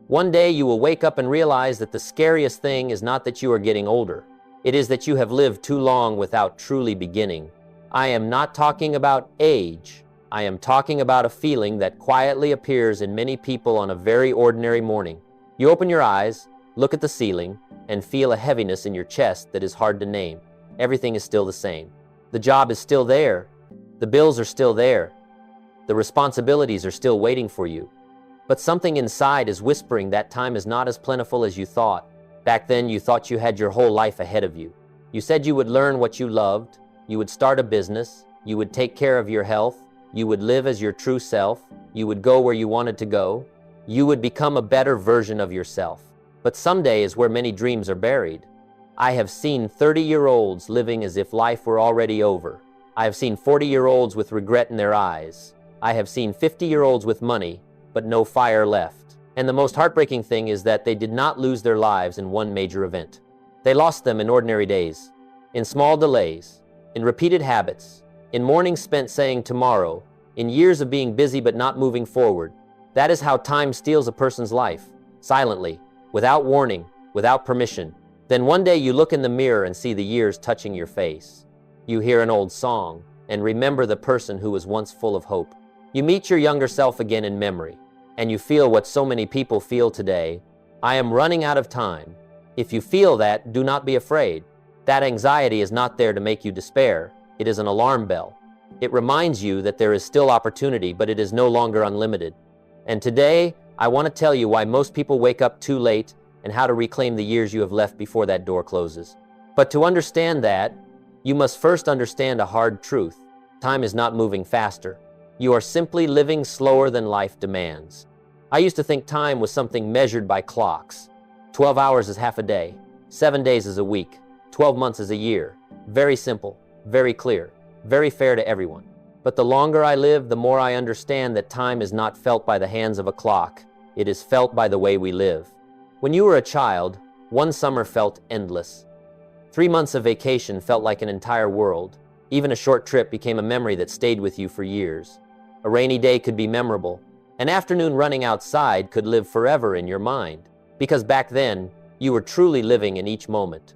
One day you will wake up and realize that the scariest thing is not that you are getting older. It is that you have lived too long without truly beginning. I am not talking about age. I am talking about a feeling that quietly appears in many people on a very ordinary morning. You open your eyes, look at the ceiling, and feel a heaviness in your chest that is hard to name. Everything is still the same. The job is still there. The bills are still there. The responsibilities are still waiting for you. But something inside is whispering that time is not as plentiful as you thought. Back then, you thought you had your whole life ahead of you. You said you would learn what you loved, you would start a business, you would take care of your health, you would live as your true self, you would go where you wanted to go, you would become a better version of yourself. But someday is where many dreams are buried. I have seen 30-year-olds living as if life were already over. I have seen 40-year-olds with regret in their eyes. I have seen 50-year-olds with money, but no fire left. And the most heartbreaking thing is that they did not lose their lives in one major event. They lost them in ordinary days, in small delays, in repeated habits, in mornings spent saying tomorrow, in years of being busy but not moving forward. That is how time steals a person's life, silently, without warning, without permission. Then one day you look in the mirror and see the years touching your face. You hear an old song and remember the person who was once full of hope. You meet your younger self again in memory, and you feel what so many people feel today. I am running out of time. If you feel that, do not be afraid. That anxiety is not there to make you despair. It is an alarm bell. It reminds you that there is still opportunity, but it is no longer unlimited. And today, I want to tell you why most people wake up too late and how to reclaim the years you have left before that door closes. But to understand that, you must first understand a hard truth. Time is not moving faster. You are simply living slower than life demands. I used to think time was something measured by clocks. 12 hours is half a day, 7 days is a week, 12 months is a year. Very simple, very clear, very fair to everyone. But the longer I live, the more I understand that time is not felt by the hands of a clock. It is felt by the way we live. When you were a child, one summer felt endless. 3 months of vacation felt like an entire world. Even a short trip became a memory that stayed with you for years. A rainy day could be memorable. An afternoon running outside could live forever in your mind. Because back then, you were truly living in each moment.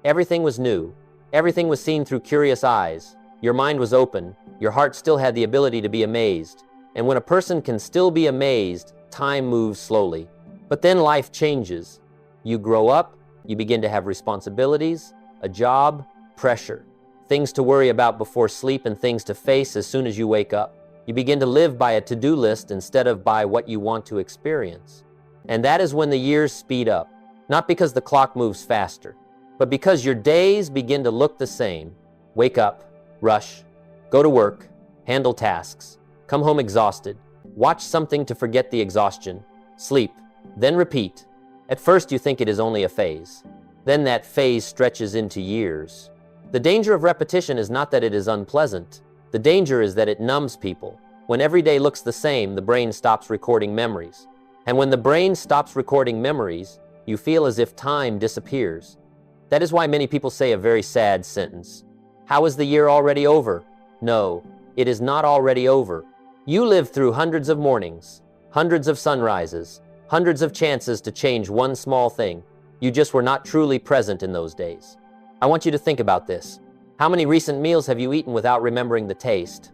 Everything was new. Everything was seen through curious eyes. Your mind was open. Your heart still had the ability to be amazed. And when a person can still be amazed, time moves slowly. But then life changes. You grow up, you begin to have responsibilities, a job, pressure, things to worry about before sleep and things to face as soon as you wake up. You begin to live by a to-do list instead of by what you want to experience. And that is when the years speed up, not because the clock moves faster, but because your days begin to look the same. Wake up, rush, go to work, handle tasks, come home exhausted, watch something to forget the exhaustion, sleep, then repeat. At first you think it is only a phase. Then that phase stretches into years. The danger of repetition is not that it is unpleasant. The danger is that it numbs people. When every day looks the same, the brain stops recording memories. And when the brain stops recording memories, you feel as if time disappears. That is why many people say a very sad sentence. How is the year already over? No, it is not already over. You lived through hundreds of mornings, hundreds of sunrises, hundreds of chances to change one small thing. You just were not truly present in those days. I want you to think about this. How many recent meals have you eaten without remembering the taste?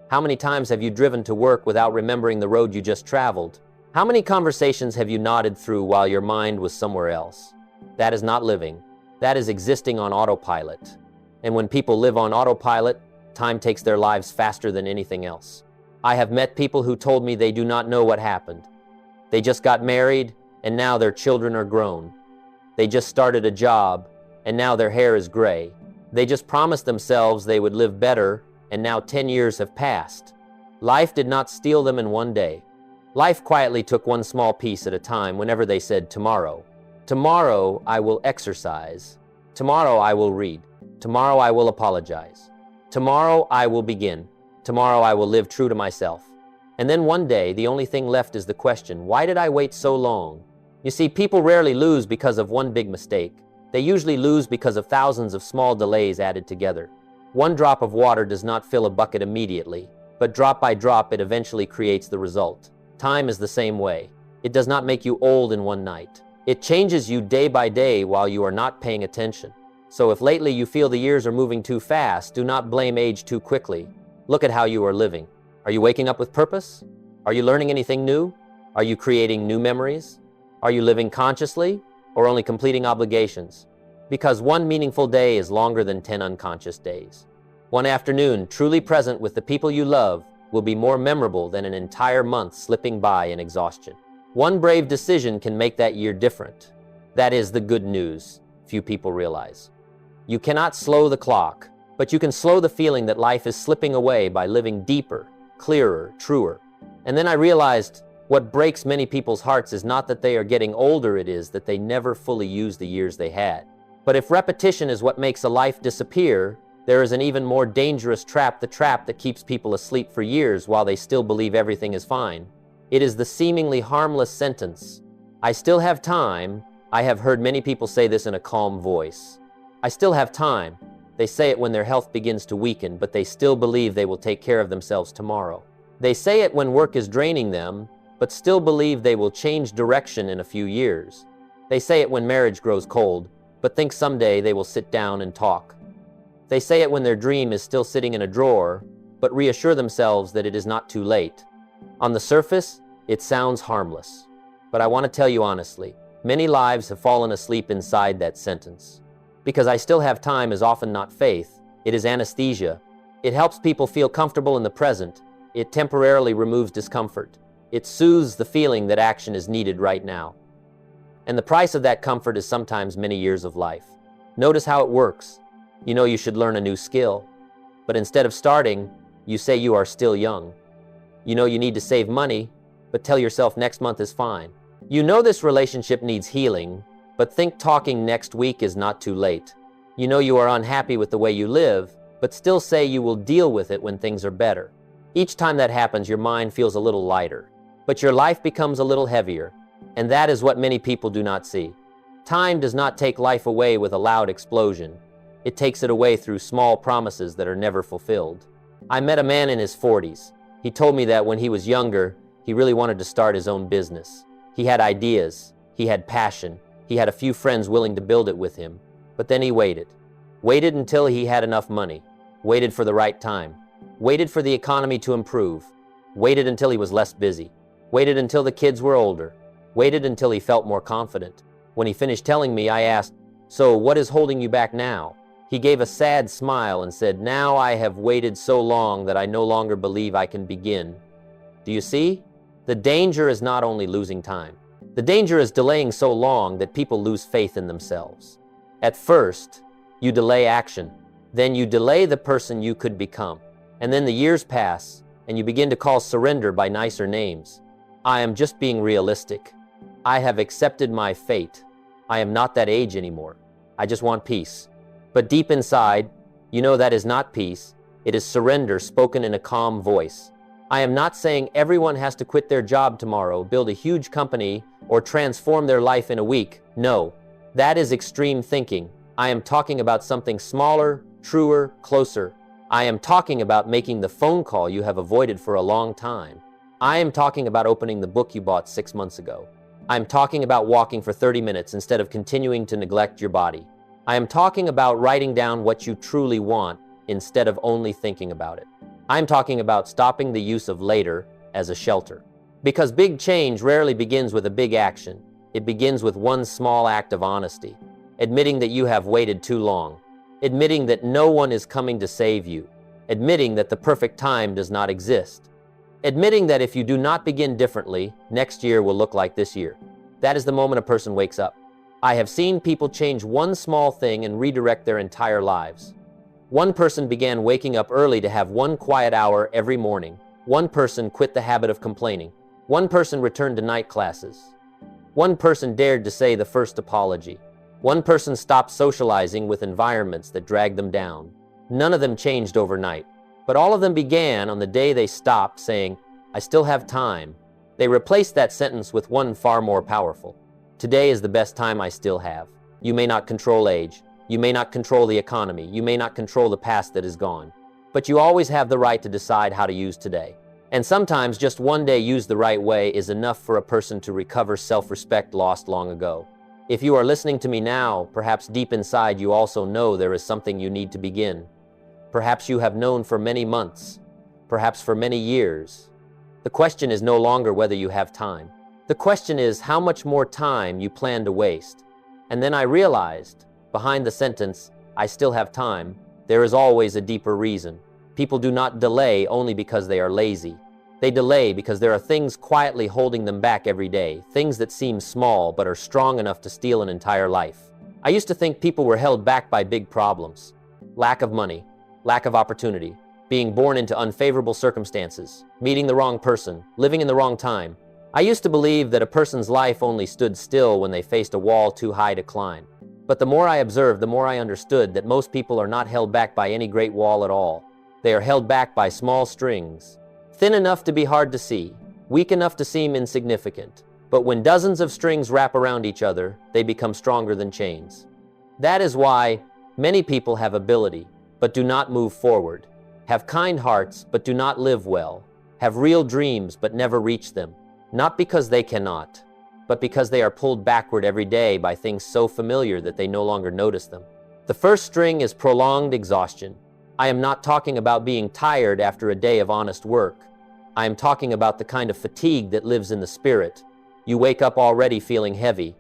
How many times have you driven to work without remembering the road you just traveled? How many conversations have you nodded through while your mind was somewhere else? That is not living. That is existing on autopilot. And when people live on autopilot, time takes their lives faster than anything else. I have met people who told me they do not know what happened. They just got married, and now their children are grown. They just started a job, and now their hair is gray. They just promised themselves they would live better, and now 10 years have passed. Life did not steal them in one day. Life quietly took one small piece at a time whenever they said tomorrow. Tomorrow I will exercise. Tomorrow I will read. Tomorrow I will apologize. Tomorrow I will begin. Tomorrow I will live true to myself. And then one day, the only thing left is the question, why did I wait so long? You see, people rarely lose because of one big mistake. They usually lose because of thousands of small delays added together. One drop of water does not fill a bucket immediately, but drop by drop it eventually creates the result. Time is the same way. It does not make you old in one night. It changes you day by day while you are not paying attention. So if lately you feel the years are moving too fast, do not blame age too quickly. Look at how you are living. Are you waking up with purpose? Are you learning anything new? Are you creating new memories? Are you living consciously or only completing obligations? Because one meaningful day is longer than 10 unconscious days. One afternoon, truly present with the people you love, will be more memorable than an entire month slipping by in exhaustion. One brave decision can make that year different. That is the good news few people realize. You cannot slow the clock, but you can slow the feeling that life is slipping away by living deeper, clearer, truer. And then I realized what breaks many people's hearts is not that they are getting older, it is that they never fully use the years they had. But if repetition is what makes a life disappear, there is an even more dangerous trap, the trap that keeps people asleep for years while they still believe everything is fine. It is the seemingly harmless sentence, "I still have time." I have heard many people say this in a calm voice. I still have time. They say it when their health begins to weaken, but they still believe they will take care of themselves tomorrow. They say it when work is draining them, but still believe they will change direction in a few years. They say it when marriage grows cold, but think someday they will sit down and talk. They say it when their dream is still sitting in a drawer, but reassure themselves that it is not too late. On the surface, it sounds harmless. But I want to tell you honestly, many lives have fallen asleep inside that sentence. Because I still have time is often not faith, it is anesthesia. It helps people feel comfortable in the present. It temporarily removes discomfort. It soothes the feeling that action is needed right now. And the price of that comfort is sometimes many years of life. Notice how it works. You know you should learn a new skill, but instead of starting, you say you are still young. You know you need to save money, but tell yourself next month is fine. You know this relationship needs healing, but think talking next week is not too late. You know you are unhappy with the way you live, but still say you will deal with it when things are better. Each time that happens, your mind feels a little lighter, but your life becomes a little heavier, and that is what many people do not see. Time does not take life away with a loud explosion. It takes it away through small promises that are never fulfilled. I met a man in his 40s. He told me that when he was younger, he really wanted to start his own business. He had ideas, he had passion, he had a few friends willing to build it with him. But then he waited. Waited until he had enough money. Waited for the right time. Waited for the economy to improve. Waited until he was less busy. Waited until the kids were older. Waited until he felt more confident. When he finished telling me, I asked, "So what is holding you back now?" He gave a sad smile and said, "Now I have waited so long that I no longer believe I can begin." Do you see? The danger is not only losing time. The danger is delaying so long that people lose faith in themselves. At first, you delay action. Then you delay the person you could become. And then the years pass, and you begin to call surrender by nicer names. I am just being realistic. I have accepted my fate. I am not that age anymore. I just want peace. But deep inside, you know that is not peace. It is surrender spoken in a calm voice. I am not saying everyone has to quit their job tomorrow, build a huge company, or transform their life in a week. No, that is extreme thinking. I am talking about something smaller, truer, closer. I am talking about making the phone call you have avoided for a long time. I am talking about opening the book you bought 6 months ago. I am talking about walking for 30 minutes instead of continuing to neglect your body. I am talking about writing down what you truly want instead of only thinking about it. I'm talking about stopping the use of later as a shelter. Because big change rarely begins with a big action. It begins with one small act of honesty. Admitting that you have waited too long. Admitting that no one is coming to save you. Admitting that the perfect time does not exist. Admitting that if you do not begin differently, next year will look like this year. That is the moment a person wakes up. I have seen people change one small thing and redirect their entire lives. One person began waking up early to have one quiet hour every morning. One person quit the habit of complaining. One person returned to night classes. One person dared to say the first apology. One person stopped socializing with environments that dragged them down. None of them changed overnight, but all of them began on the day they stopped saying, "I still have time." They replaced that sentence with one far more powerful. Today is the best time I still have. You may not control age. You may not control the economy. You may not control the past that is gone. But you always have the right to decide how to use today. And sometimes just one day used the right way is enough for a person to recover self-respect lost long ago. If you are listening to me now, perhaps deep inside you also know there is something you need to begin. Perhaps you have known for many months, perhaps for many years. The question is no longer whether you have time. The question is how much more time you plan to waste. And then I realized, behind the sentence, "I still have time," there is always a deeper reason. People do not delay only because they are lazy. They delay because there are things quietly holding them back every day, things that seem small but are strong enough to steal an entire life. I used to think people were held back by big problems. Lack of money, lack of opportunity, being born into unfavorable circumstances, meeting the wrong person, living in the wrong time. I used to believe that a person's life only stood still when they faced a wall too high to climb. But the more I observed, the more I understood that most people are not held back by any great wall at all. They are held back by small strings, thin enough to be hard to see, weak enough to seem insignificant. But when dozens of strings wrap around each other, they become stronger than chains. That is why many people have ability, but do not move forward, have kind hearts, but do not live well, have real dreams, but never reach them, not because they cannot, but because they are pulled backward every day by things so familiar that they no longer notice them. The first string is prolonged exhaustion. I am not talking about being tired after a day of honest work. I am talking about the kind of fatigue that lives in the spirit. You wake up already feeling heavy.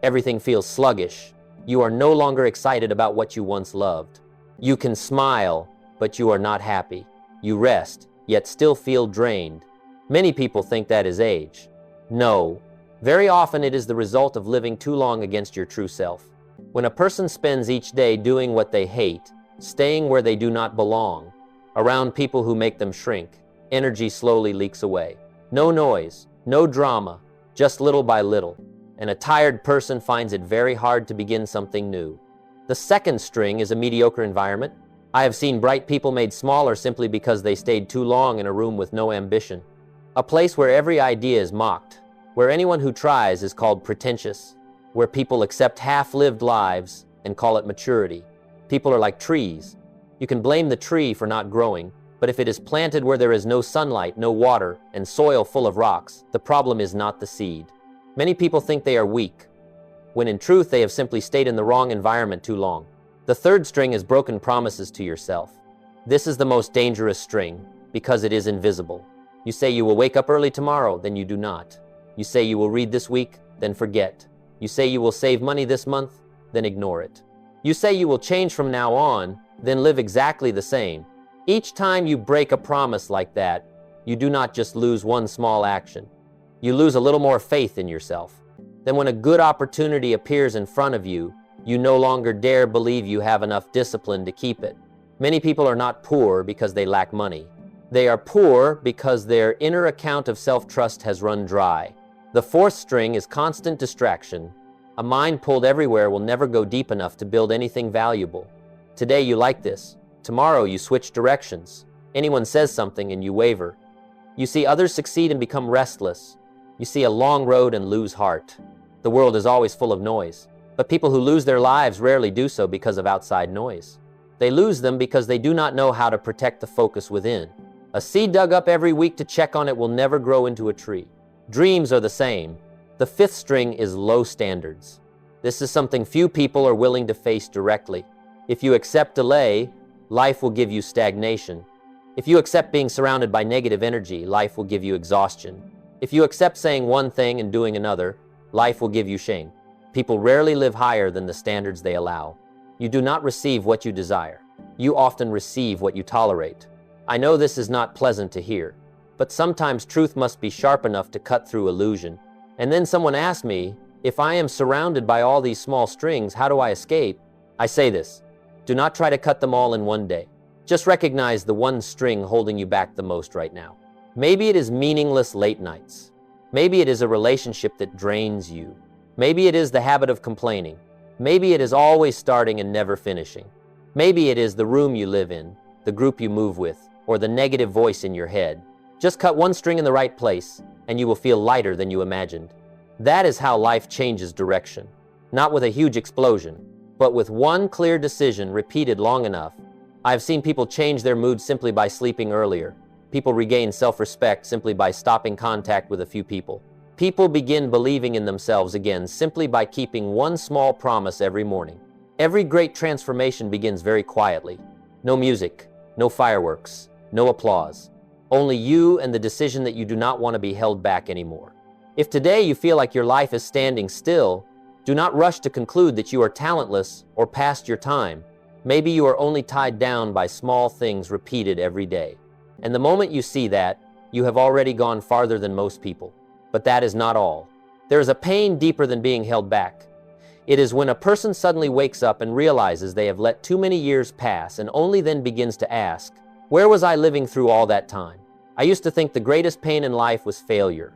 Everything feels sluggish. You are no longer excited about what you once loved. You can smile, but you are not happy. You rest, yet still feel drained. Many people think that is age. No. Very often it is the result of living too long against your true self. When a person spends each day doing what they hate, staying where they do not belong, around people who make them shrink, energy slowly leaks away. No noise, no drama, just little by little. And a tired person finds it very hard to begin something new. The second string is a mediocre environment. I have seen bright people made smaller simply because they stayed too long in a room with no ambition. A place where every idea is mocked, where anyone who tries is called pretentious, where people accept half-lived lives and call it maturity. People are like trees. You can blame the tree for not growing, but if it is planted where there is no sunlight, no water, and soil full of rocks, the problem is not the seed. Many people think they are weak, when in truth they have simply stayed in the wrong environment too long. The third string is broken promises to yourself. This is the most dangerous string, because it is invisible. You say you will wake up early tomorrow, then you do not. You say you will read this week, then forget. You say you will save money this month, then ignore it. You say you will change from now on, then live exactly the same. Each time you break a promise like that, you do not just lose one small action. You lose a little more faith in yourself. Then when a good opportunity appears in front of you, you no longer dare believe you have enough discipline to keep it. Many people are not poor because they lack money. They are poor because their inner account of self-trust has run dry. The fourth string is constant distraction. A mind pulled everywhere will never go deep enough to build anything valuable. Today you like this. Tomorrow you switch directions. Anyone says something and you waver. You see others succeed and become restless. You see a long road and lose heart. The world is always full of noise. But people who lose their lives rarely do so because of outside noise. They lose them because they do not know how to protect the focus within. A seed dug up every week to check on it will never grow into a tree. Dreams are the same. The fifth string is low standards. This is something few people are willing to face directly. If you accept delay, life will give you stagnation. If you accept being surrounded by negative energy, life will give you exhaustion. If you accept saying one thing and doing another, life will give you shame. People rarely live higher than the standards they allow. You do not receive what you desire. You often receive what you tolerate. I know this is not pleasant to hear, but sometimes truth must be sharp enough to cut through illusion. And then someone asked me, if I am surrounded by all these small strings, how do I escape? I say this, do not try to cut them all in one day. Just recognize the one string holding you back the most right now. Maybe it is meaningless late nights. Maybe it is a relationship that drains you. Maybe it is the habit of complaining. Maybe it is always starting and never finishing. Maybe it is the room you live in, the group you move with, or the negative voice in your head. Just cut one string in the right place, and you will feel lighter than you imagined. That is how life changes direction. Not with a huge explosion, but with one clear decision repeated long enough. I have seen people change their mood simply by sleeping earlier, People regain self-respect simply by stopping contact with a few people. People begin believing in themselves again simply by keeping one small promise every morning. Every great transformation begins very quietly. No music, no fireworks, no applause. Only you and the decision that you do not want to be held back anymore. If today you feel like your life is standing still, do not rush to conclude that you are talentless or past your time. Maybe you are only tied down by small things repeated every day. And the moment you see that, you have already gone farther than most people. But that is not all. There is a pain deeper than being held back. It is when a person suddenly wakes up and realizes they have let too many years pass and only then begins to ask, where was I living through all that time? I used to think the greatest pain in life was failure.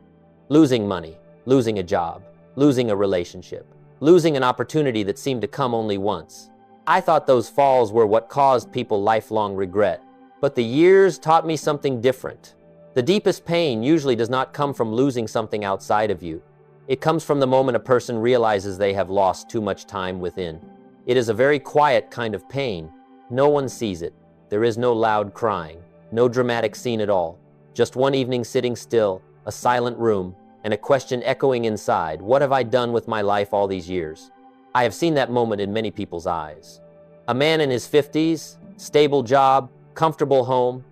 Losing money, losing a job, losing a relationship, losing an opportunity that seemed to come only once. I thought those falls were what caused people lifelong regret. But the years taught me something different. The deepest pain usually does not come from losing something outside of you. It comes from the moment a person realizes they have lost too much time within. It is a very quiet kind of pain. No one sees it. There is no loud crying, no dramatic scene at all. Just one evening sitting still, a silent room, and a question echoing inside, what have I done with my life all these years? I have seen that moment in many people's eyes. A man in his 50s, stable job, comfortable home.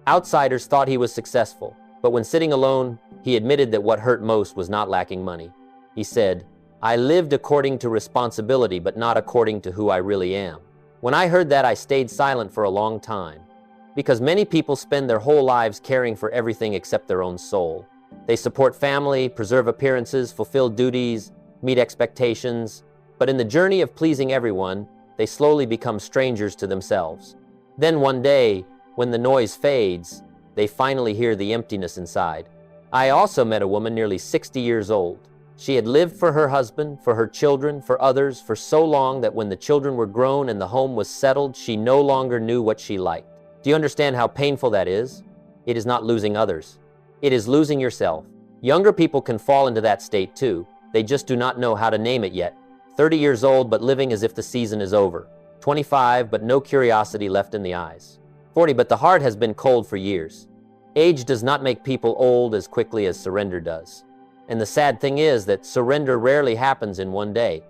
Outsiders thought he was successful, but when sitting alone, he admitted that what hurt most was not lacking money. He said, I lived according to responsibility, but not according to who I really am. When I heard that, I stayed silent for a long time, because many people spend their whole lives caring for everything except their own soul. They support family, preserve appearances, fulfill duties, meet expectations, but in the journey of pleasing everyone, they slowly become strangers to themselves. Then one day, when the noise fades, they finally hear the emptiness inside. I also met a woman nearly 60 years old. She had lived for her husband, for her children, for others, for so long that when the children were grown and the home was settled, she no longer knew what she liked. Do you understand how painful that is? It is not losing others. It is losing yourself. Younger people can fall into that state too. They just do not know how to name it yet. 30 years old, but living as if the season is over. 25, but no curiosity left in the eyes. 40, but the heart has been cold for years. Age does not make people old as quickly as surrender does. And the sad thing is that surrender rarely happens in one day.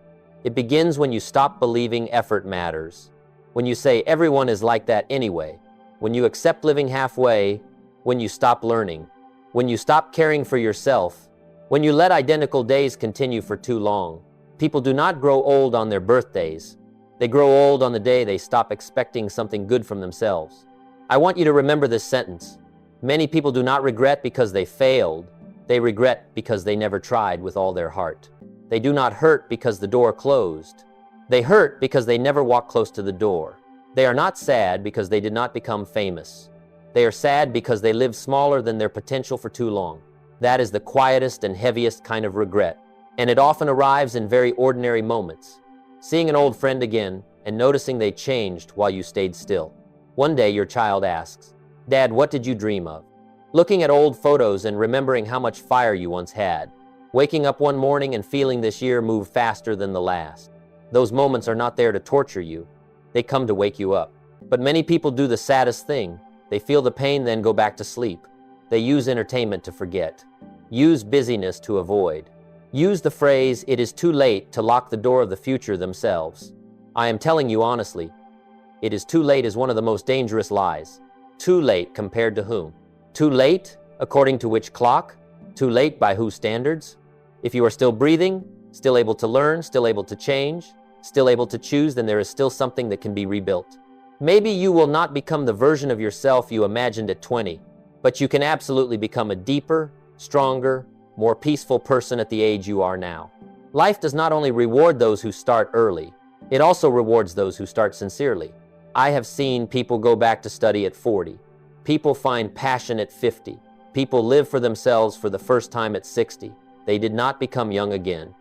It begins when you stop believing effort matters. When you say everyone is like that anyway. When you accept living halfway. When you stop learning. When you stop caring for yourself. When you let identical days continue for too long. People do not grow old on their birthdays. They grow old on the day they stop expecting something good from themselves. I want you to remember this sentence. Many people do not regret because they failed. They regret because they never tried with all their heart. They do not hurt because the door closed. They hurt because they never walked close to the door. They are not sad because they did not become famous. They are sad because they lived smaller than their potential for too long. That is the quietest and heaviest kind of regret. And it often arrives in very ordinary moments. Seeing an old friend again and noticing they changed while you stayed still. One day your child asks, Dad, what did you dream of? Looking at old photos and remembering how much fire you once had. Waking up one morning and feeling this year move faster than the last. Those moments are not there to torture you. They come to wake you up. But many people do the saddest thing. They feel the pain, then go back to sleep. They use entertainment to forget. Use busyness to avoid. Use the phrase, it is too late, to lock the door of the future themselves. I am telling you honestly, it is too late is one of the most dangerous lies. Too late compared to whom? Too late, according to which clock? Too late by whose standards? If you are still breathing, still able to learn, still able to change, still able to choose, then there is still something that can be rebuilt. Maybe you will not become the version of yourself you imagined at 20, but you can absolutely become a deeper, stronger, more peaceful person at the age you are now. Life does not only reward those who start early, it also rewards those who start sincerely. I have seen people go back to study at 40. People find passion at 50. People live for themselves for the first time at 60. They did not become young again,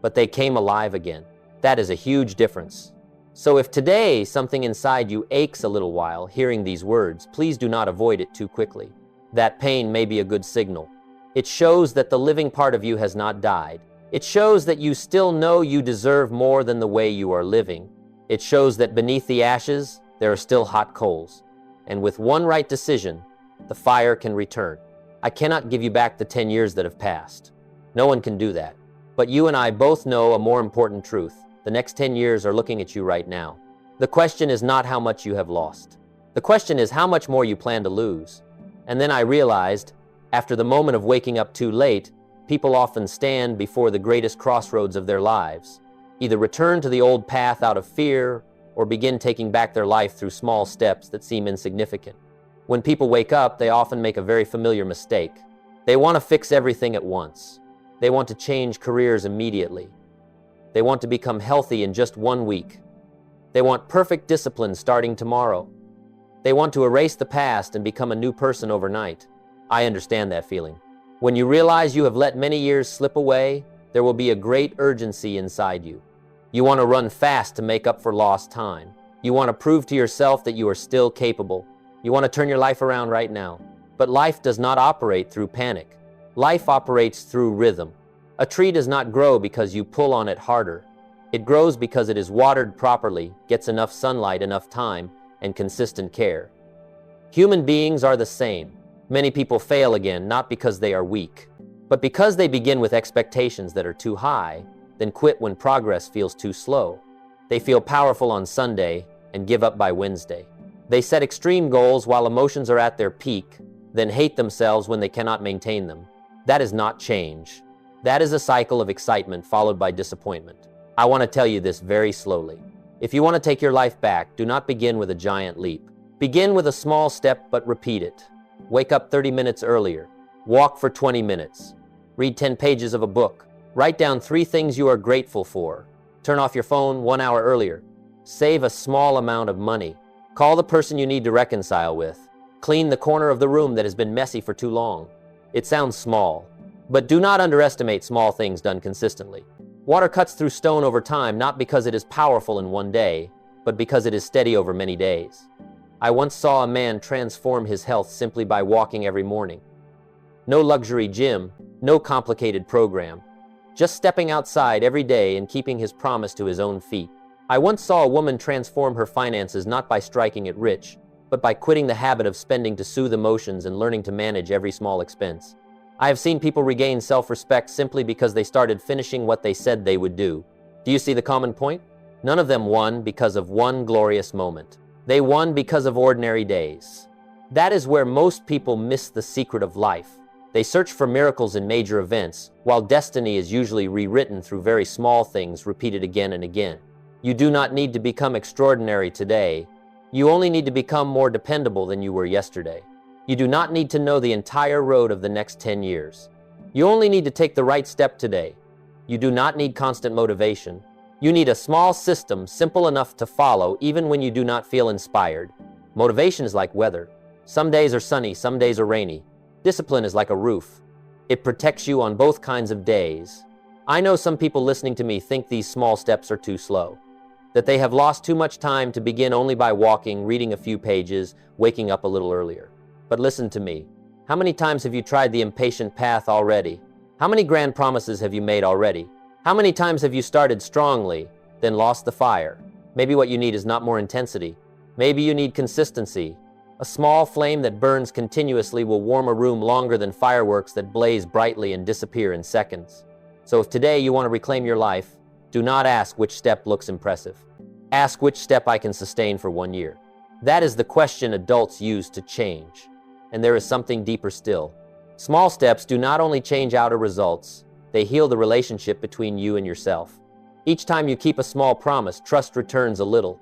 but they came alive again. That is a huge difference. So if today something inside you aches a little while hearing these words, please do not avoid it too quickly. That pain may be a good signal. It shows that the living part of you has not died. It shows that you still know you deserve more than the way you are living. It shows that beneath the ashes, there are still hot coals. And with one right decision, the fire can return. I cannot give you back the 10 years that have passed. No one can do that. But you and I both know a more important truth. The next 10 years are looking at you right now. The question is not how much you have lost. The question is how much more you plan to lose. And then I realized, after the moment of waking up too late, people often stand before the greatest crossroads of their lives. Either return to the old path out of fear, or begin taking back their life through small steps that seem insignificant. When people wake up, they often make a very familiar mistake. They want to fix everything at once. They want to change careers immediately. They want to become healthy in just 1 week. They want perfect discipline starting tomorrow. They want to erase the past and become a new person overnight. I understand that feeling. When you realize you have let many years slip away, there will be a great urgency inside you. You want to run fast to make up for lost time. You want to prove to yourself that you are still capable. You want to turn your life around right now. But life does not operate through panic. Life operates through rhythm. A tree does not grow because you pull on it harder. It grows because it is watered properly, gets enough sunlight, enough time, and consistent care. Human beings are the same. Many people fail again, not because they are weak, but because they begin with expectations that are too high, then quit when progress feels too slow. They feel powerful on Sunday and give up by Wednesday. They set extreme goals while emotions are at their peak, then hate themselves when they cannot maintain them. That is not change. That is a cycle of excitement followed by disappointment. I want to tell you this very slowly. If you want to take your life back, do not begin with a giant leap. Begin with a small step, but repeat it. Wake up 30 minutes earlier. Walk for 20 minutes. Read 10 pages of a book. Write down 3 things you are grateful for. Turn off your phone 1 hour earlier. Save a small amount of money. Call the person you need to reconcile with. Clean the corner of the room that has been messy for too long. It sounds small, but do not underestimate small things done consistently. Water cuts through stone over time, not because it is powerful in one day, but because it is steady over many days. I once saw a man transform his health simply by walking every morning. No luxury gym, no complicated program. Just stepping outside every day and keeping his promise to his own feet. I once saw a woman transform her finances not by striking it rich, but by quitting the habit of spending to soothe emotions and learning to manage every small expense. I have seen people regain self-respect simply because they started finishing what they said they would do. Do you see the common point? None of them won because of one glorious moment. They won because of ordinary days. That is where most people miss the secret of life. They search for miracles in major events, while destiny is usually rewritten through very small things repeated again and again. You do not need to become extraordinary today. You only need to become more dependable than you were yesterday. You do not need to know the entire road of the next 10 years. You only need to take the right step today. You do not need constant motivation. You need a small system simple enough to follow even when you do not feel inspired. Motivation is like weather. Some days are sunny, some days are rainy. Discipline is like a roof. It protects you on both kinds of days. I know some people listening to me think these small steps are too slow, that they have lost too much time to begin only by walking, reading a few pages, waking up a little earlier. But listen to me. How many times have you tried the impatient path already? How many grand promises have you made already? How many times have you started strongly, then lost the fire? Maybe what you need is not more intensity. Maybe you need consistency. A small flame that burns continuously will warm a room longer than fireworks that blaze brightly and disappear in seconds. So if today you want to reclaim your life, do not ask which step looks impressive. Ask which step I can sustain for 1 year. That is the question adults use to change. And there is something deeper still. Small steps do not only change outer results, they heal the relationship between you and yourself. Each time you keep a small promise, trust returns a little.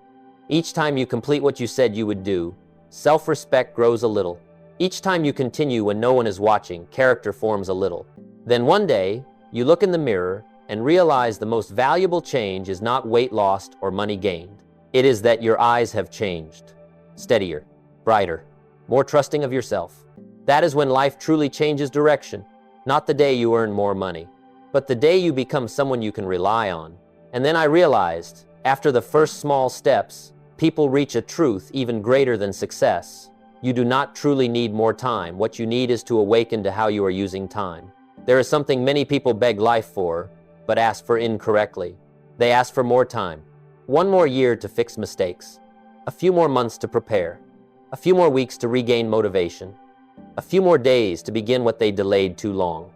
Each time you complete what you said you would do, self-respect grows a little. Each time you continue when no one is watching, character forms a little. Then one day, you look in the mirror and realize the most valuable change is not weight lost or money gained. It is that your eyes have changed. Steadier, brighter, more trusting of yourself. That is when life truly changes direction. Not the day you earn more money, but the day you become someone you can rely on. And then I realized, after the first small steps, people reach a truth even greater than success. You do not truly need more time. What you need is to awaken to how you are using time. There is something many people beg life for, but ask for incorrectly. They ask for more time. 1 more year to fix mistakes. A few more months to prepare. A few more weeks to regain motivation. A few more days to begin what they delayed too long.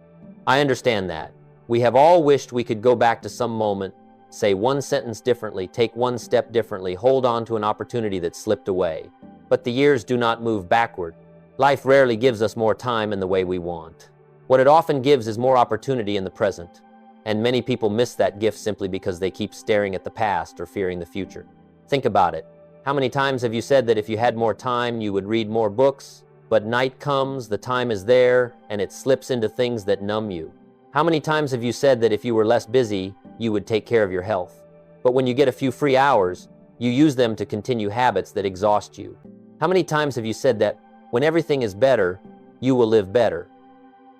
I understand that. We have all wished we could go back to some moment, say one sentence differently, take one step differently, hold on to an opportunity that slipped away. But the years do not move backward. Life rarely gives us more time in the way we want. What it often gives is more opportunity in the present. And many people miss that gift simply because they keep staring at the past or fearing the future. Think about it. How many times have you said that if you had more time, you would read more books? But night comes, the time is there, and it slips into things that numb you. How many times have you said that if you were less busy, you would take care of your health? But when you get a few free hours, you use them to continue habits that exhaust you. How many times have you said that when everything is better, you will live better?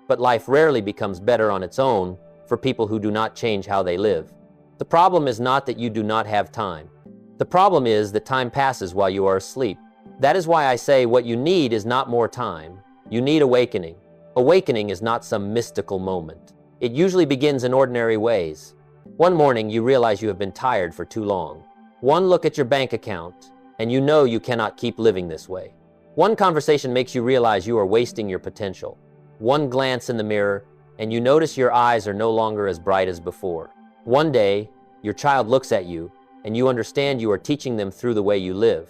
But life rarely becomes better on its own for people who do not change how they live. The problem is not that you do not have time. The problem is that time passes while you are asleep. That is why I say what you need is not more time. You need awakening. Awakening is not some mystical moment. It usually begins in ordinary ways. One morning, you realize you have been tired for too long. One look at your bank account, and you know you cannot keep living this way. One conversation makes you realize you are wasting your potential. One glance in the mirror, and you notice your eyes are no longer as bright as before. One day, your child looks at you, and you understand you are teaching them through the way you live.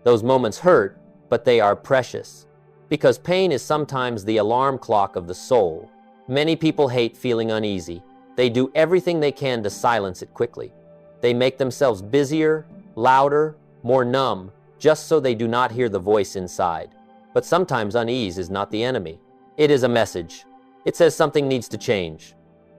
Those moments hurt, but they are precious. Because pain is sometimes the alarm clock of the soul. Many people hate feeling uneasy. They do everything they can to silence it quickly. They make themselves busier, louder, more numb, just so they do not hear the voice inside. But sometimes unease is not the enemy. It is a message. It says something needs to change.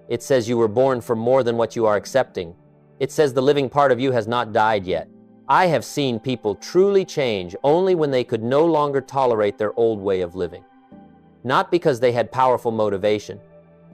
It says you were born for more than what you are accepting. It says the living part of you has not died yet. I have seen people truly change only when they could no longer tolerate their old way of living. Not because they had powerful motivation,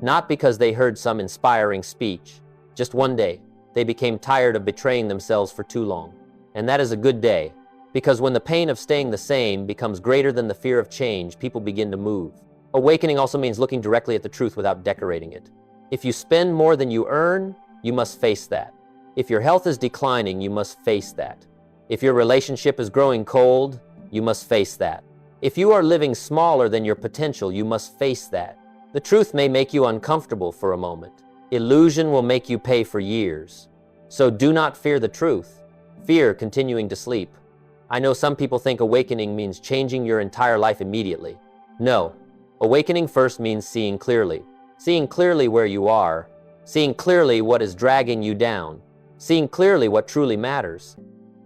not because they heard some inspiring speech. Just one day, they became tired of betraying themselves for too long. And that is a good day, because when the pain of staying the same becomes greater than the fear of change, people begin to move. Awakening also means looking directly at the truth without decorating it. If you spend more than you earn, you must face that. If your health is declining, you must face that. If your relationship is growing cold, you must face that. If you are living smaller than your potential, you must face that. The truth may make you uncomfortable for a moment. Illusion will make you pay for years. So do not fear the truth. Fear continuing to sleep. I know some people think awakening means changing your entire life immediately. No. Awakening first means seeing clearly. Seeing clearly where you are. Seeing clearly what is dragging you down. Seeing clearly what truly matters.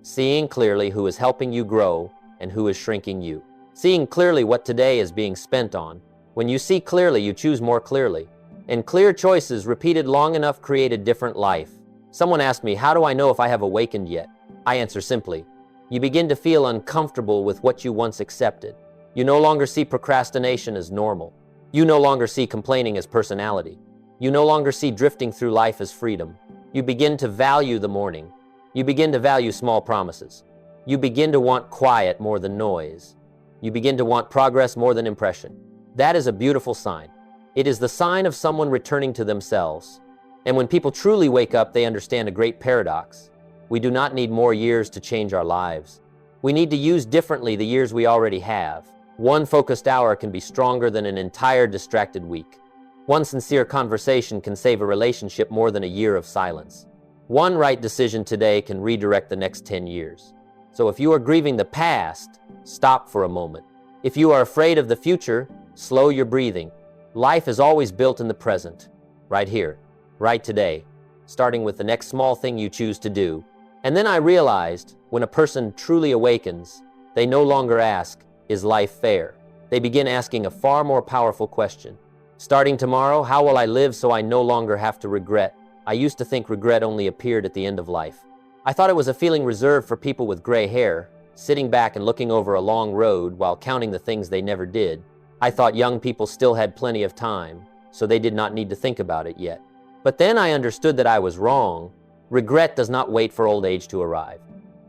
Seeing clearly who is helping you grow and who is shrinking you. Seeing clearly what today is being spent on. When you see clearly, you choose more clearly. And clear choices repeated long enough create a different life. Someone asked me, how do I know if I have awakened yet? I answer simply, you begin to feel uncomfortable with what you once accepted. You no longer see procrastination as normal. You no longer see complaining as personality. You no longer see drifting through life as freedom. You begin to value the morning. You begin to value small promises. You begin to want quiet more than noise. You begin to want progress more than impression. That is a beautiful sign. It is the sign of someone returning to themselves. And when people truly wake up, they understand a great paradox. We do not need more years to change our lives. We need to use differently the years we already have. One focused hour can be stronger than an entire distracted week. One sincere conversation can save a relationship more than a year of silence. One right decision today can redirect the next 10 years. So if you are grieving the past, stop for a moment. If you are afraid of the future, slow your breathing. Life is always built in the present, right here, right today, starting with the next small thing you choose to do. And then I realized, when a person truly awakens, they no longer ask, is life fair? They begin asking a far more powerful question. Starting tomorrow, how will I live so I no longer have to regret? I used to think regret only appeared at the end of life. I thought it was a feeling reserved for people with gray hair, sitting back and looking over a long road while counting the things they never did. I thought young people still had plenty of time, so they did not need to think about it yet. But then I understood that I was wrong. Regret does not wait for old age to arrive.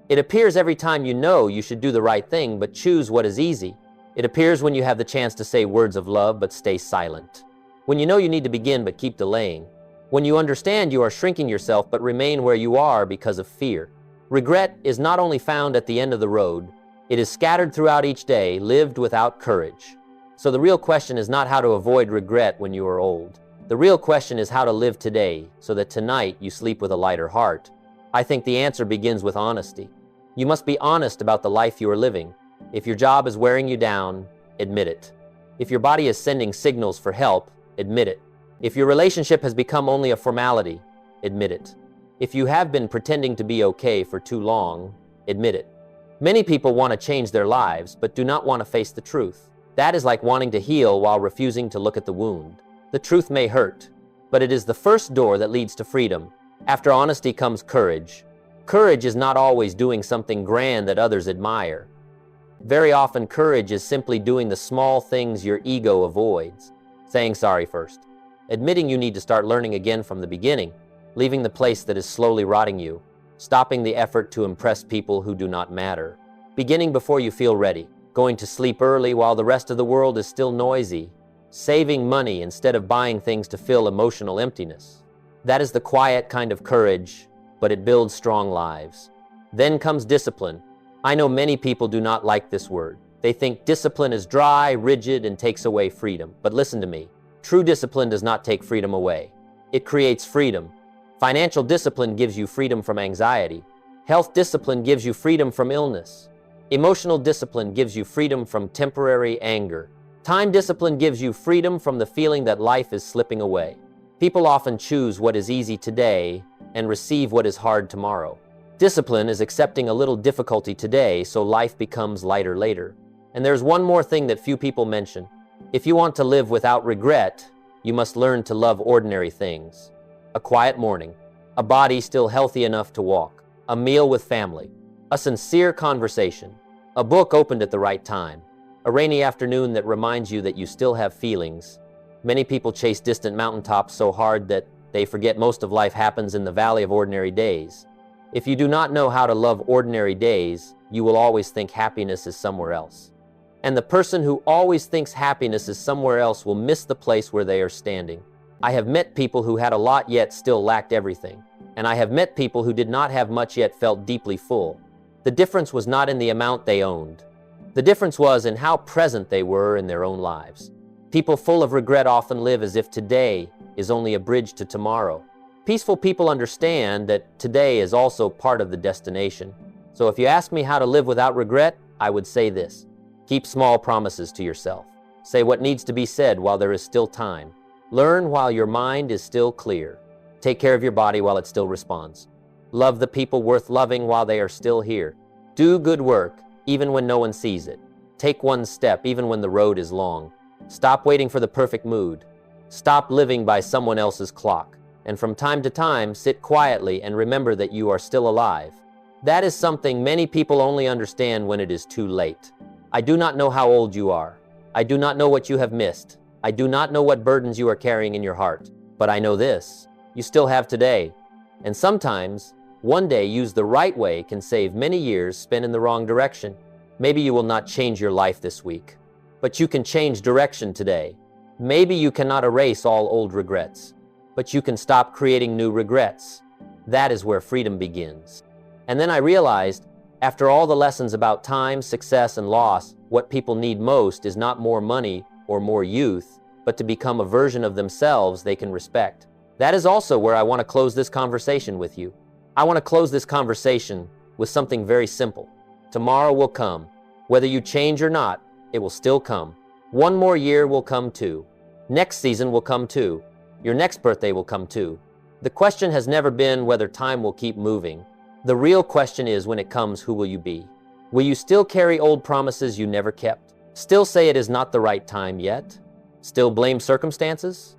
It appears every time you know you should do the right thing, but choose what is easy. It appears when you have the chance to say words of love, but stay silent. When you know you need to begin, but keep delaying. When you understand you are shrinking yourself, but remain where you are because of fear. Regret is not only found at the end of the road, it is scattered throughout each day, lived without courage. So the real question is not how to avoid regret when you are old. The real question is how to live today so that tonight you sleep with a lighter heart. I think the answer begins with honesty. You must be honest about the life you are living. If your job is wearing you down, admit it. If your body is sending signals for help, admit it. If your relationship has become only a formality, admit it. If you have been pretending to be okay for too long, admit it. Many people want to change their lives, but do not want to face the truth. That is like wanting to heal while refusing to look at the wound. The truth may hurt, but it is the first door that leads to freedom. After honesty comes courage. Courage is not always doing something grand that others admire. Very often, courage is simply doing the small things your ego avoids. Saying sorry first. Admitting you need to start learning again from the beginning. Leaving the place that is slowly rotting you. Stopping the effort to impress people who do not matter. Beginning before you feel ready. Going to sleep early while the rest of the world is still noisy. Saving money instead of buying things to fill emotional emptiness. That is the quiet kind of courage, but it builds strong lives. Then comes discipline. I know many people do not like this word. They think discipline is dry, rigid, and takes away freedom. But listen to me. True discipline does not take freedom away. It creates freedom. Financial discipline gives you freedom from anxiety. Health discipline gives you freedom from illness. Emotional discipline gives you freedom from temporary anger. Time discipline gives you freedom from the feeling that life is slipping away. People often choose what is easy today and receive what is hard tomorrow. Discipline is accepting a little difficulty today so life becomes lighter later. And there's one more thing that few people mention. If you want to live without regret, you must learn to love ordinary things. A quiet morning, a body still healthy enough to walk, a meal with family, a sincere conversation, a book opened at the right time, a rainy afternoon that reminds you that you still have feelings. Many people chase distant mountaintops so hard that they forget most of life happens in the valley of ordinary days. If you do not know how to love ordinary days, you will always think happiness is somewhere else. And the person who always thinks happiness is somewhere else will miss the place where they are standing. I have met people who had a lot yet still lacked everything. And I have met people who did not have much yet felt deeply full. The difference was not in the amount they owned. The difference was in how present they were in their own lives. People full of regret often live as if today is only a bridge to tomorrow. Peaceful people understand that today is also part of the destination. So if you ask me how to live without regret, I would say this. Keep small promises to yourself. Say what needs to be said while there is still time. Learn while your mind is still clear. Take care of your body while it still responds. Love the people worth loving while they are still here. Do good work, even when no one sees it. Take one step, even when the road is long. Stop waiting for the perfect mood. Stop living by someone else's clock. And from time to time, sit quietly and remember that you are still alive. That is something many people only understand when it is too late. I do not know how old you are. I do not know what you have missed. I do not know what burdens you are carrying in your heart. But I know this. You still have today. And sometimes, one day used the right way can save many years spent in the wrong direction. Maybe you will not change your life this week, but you can change direction today. Maybe you cannot erase all old regrets, but you can stop creating new regrets. That is where freedom begins. And then I realized, after all the lessons about time, success, and loss, what people need most is not more money or more youth, but to become a version of themselves they can respect. That is also where I want to close this conversation with you. I want to close this conversation with something very simple. Tomorrow will come. Whether you change or not, it will still come. One more year will come too. Next season will come too. Your next birthday will come too. The question has never been whether time will keep moving. The real question is, when it comes, who will you be? Will you still carry old promises you never kept? Still say it is not the right time yet? Still blame circumstances?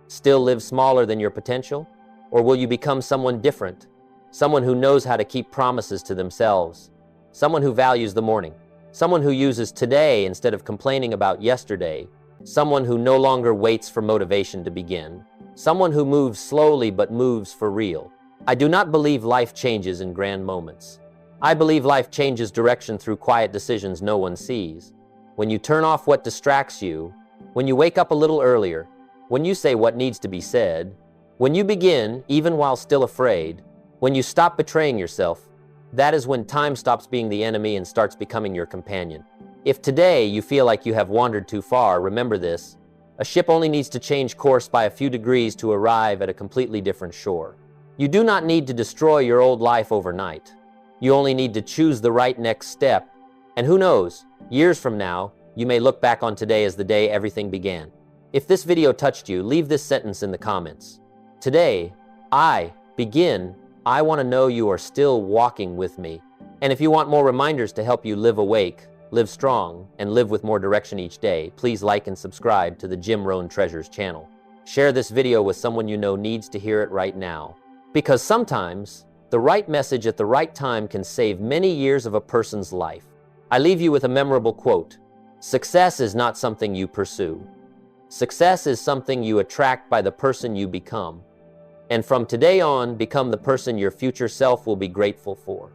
Still live smaller than your potential? Or will you become someone different? Someone who knows how to keep promises to themselves. Someone who values the morning. Someone who uses today instead of complaining about yesterday. Someone who no longer waits for motivation to begin. Someone who moves slowly but moves for real. I do not believe life changes in grand moments. I believe life changes direction through quiet decisions no one sees. When you turn off what distracts you, when you wake up a little earlier, when you say what needs to be said, when you begin, even while still afraid, when you stop betraying yourself, that is when time stops being the enemy and starts becoming your companion. If today you feel like you have wandered too far, remember this: a ship only needs to change course by a few degrees to arrive at a completely different shore. You do not need to destroy your old life overnight. You only need to choose the right next step. And who knows, years from now, you may look back on today as the day everything began. If this video touched you, leave this sentence in the comments. Today, I want to know you are still walking with me. And if you want more reminders to help you live awake, live strong, and live with more direction each day, please like and subscribe to the Jim Rohn Treasures channel. Share this video with someone you know needs to hear it right now. Because sometimes, the right message at the right time can save many years of a person's life. I leave you with a memorable quote: "Success is not something you pursue. Success is something you attract by the person you become. And from today on, become the person your future self will be grateful for."